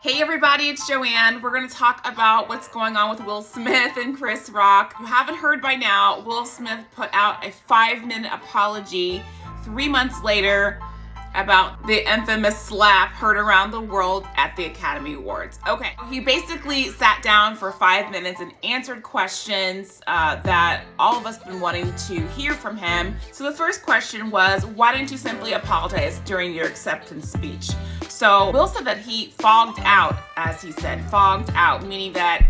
Hey everybody, it's Joanne. We're going to talk about what's going on with Will Smith and Chris Rock. If you haven't heard by now, Will Smith put out a 5-minute apology 3 months later about the infamous slap heard around the world at the Academy Awards. Okay, he basically sat down for 5 minutes and answered questions that all of us have been wanting to hear from him. So the first question was, why didn't you simply apologize during your acceptance speech? So Will said that he fogged out, as he said, fogged out, meaning that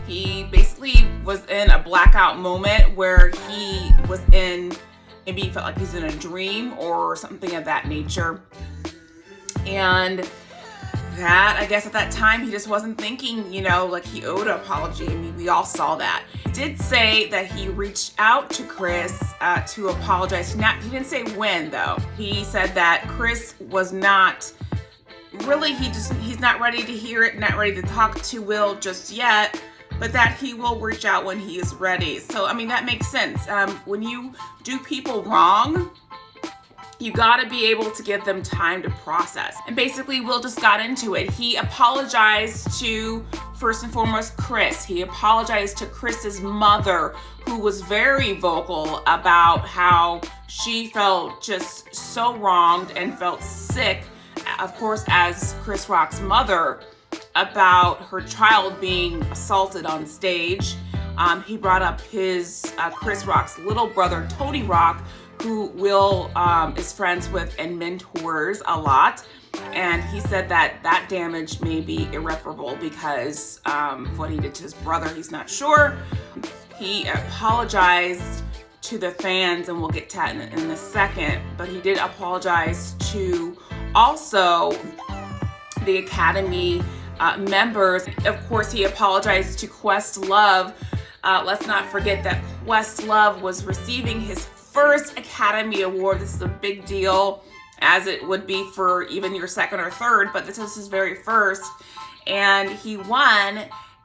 he basically was in a blackout moment where he was in, maybe he felt like he's in a dream or something of that nature. And that, I guess at that time, he just wasn't thinking, like he owed an apology. I mean, we all saw that. He did say that he reached out to Chris to apologize. He didn't say when, though. He said that Chris was not really, he's not ready to hear it, not ready to talk to Will just yet, but that he will reach out when he is ready. So, I mean, that makes sense. When you do people wrong, you gotta be able to give them time to process. And basically, Will just got into it. He apologized to, first and foremost, Chris. He apologized to Chris's mother, who was very vocal about how she felt just so wronged and felt sick, of course, as Chris Rock's mother, about her child being assaulted on stage. He brought up his Chris Rock's little brother, Tony Rock, who Will is friends with and mentors a lot. And he said that that damage may be irreparable because of what he did to his brother. He's not sure. He apologized to the fans, and we'll get to that in a second, but he did apologize to also the Academy members. Of course, he apologized to Questlove. Let's not forget that Questlove was receiving his first Academy Award. This is a big deal, as it would be for even your second or third, but this is his very first, and he won.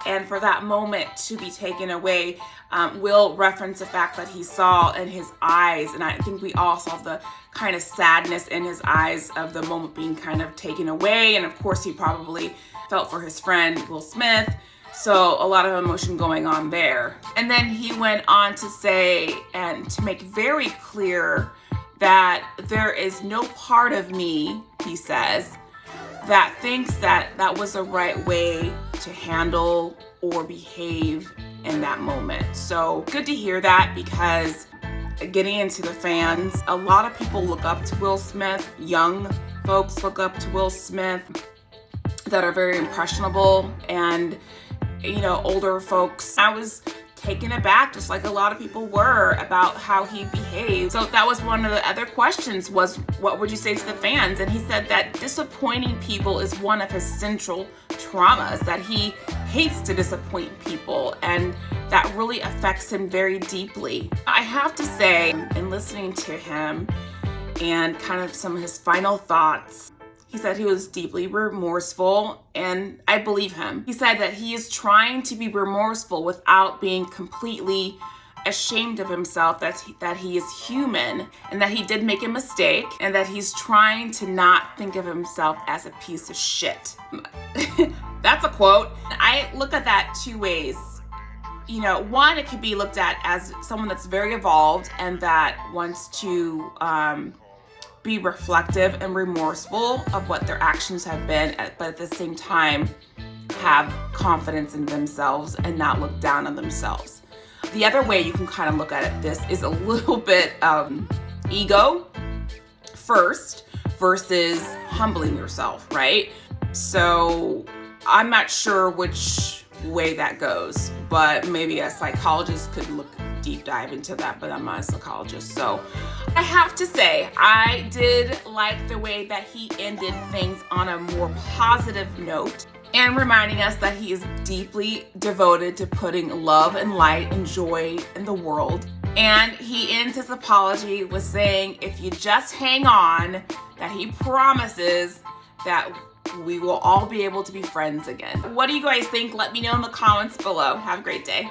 And for that moment to be taken away, Will reference the fact that he saw in his eyes, and I think we all saw the kind of sadness in his eyes of the moment being kind of taken away. And of course, he probably felt for his friend, Will Smith. So a lot of emotion going on there. And then he went on to say, and to make very clear, that there is no part of me, he says, that thinks that that was the right way to handle or behave in that moment. So good to hear that, because getting into the fans, a lot of people look up to Will Smith. Young folks look up to Will Smith that are very impressionable, and older folks. I was taken aback, just like a lot of people were, about how he behaved. So that was one of the other questions, was what would you say to the fans? And he said that disappointing people is one of his central traumas, that he hates to disappoint people, and that really affects him very deeply. I have to say, in listening to him and kind of some of his final thoughts, he said he was deeply remorseful, and I believe him. He said that he is trying to be remorseful without being completely ashamed of himself, that he is human, and that he did make a mistake, and that he's trying to not think of himself as a piece of shit. That's a quote. I look at that two ways. One, it could be looked at as someone that's very evolved and that wants to be reflective and remorseful of what their actions have been, but at the same time have confidence in themselves and not look down on themselves. The other way you can kind of look at it, this is a little bit ego first versus humbling yourself, right? So I'm not sure which way that goes, but maybe a psychologist could look deep dive into that, but I'm not a psychologist. So I have to say, I did like the way that he ended things on a more positive note, and reminding us that he is deeply devoted to putting love and light and joy in the world. And he ends his apology with saying, if you just hang on, that he promises that we will all be able to be friends again. What do you guys think? Let me know in the comments below. Have a great day.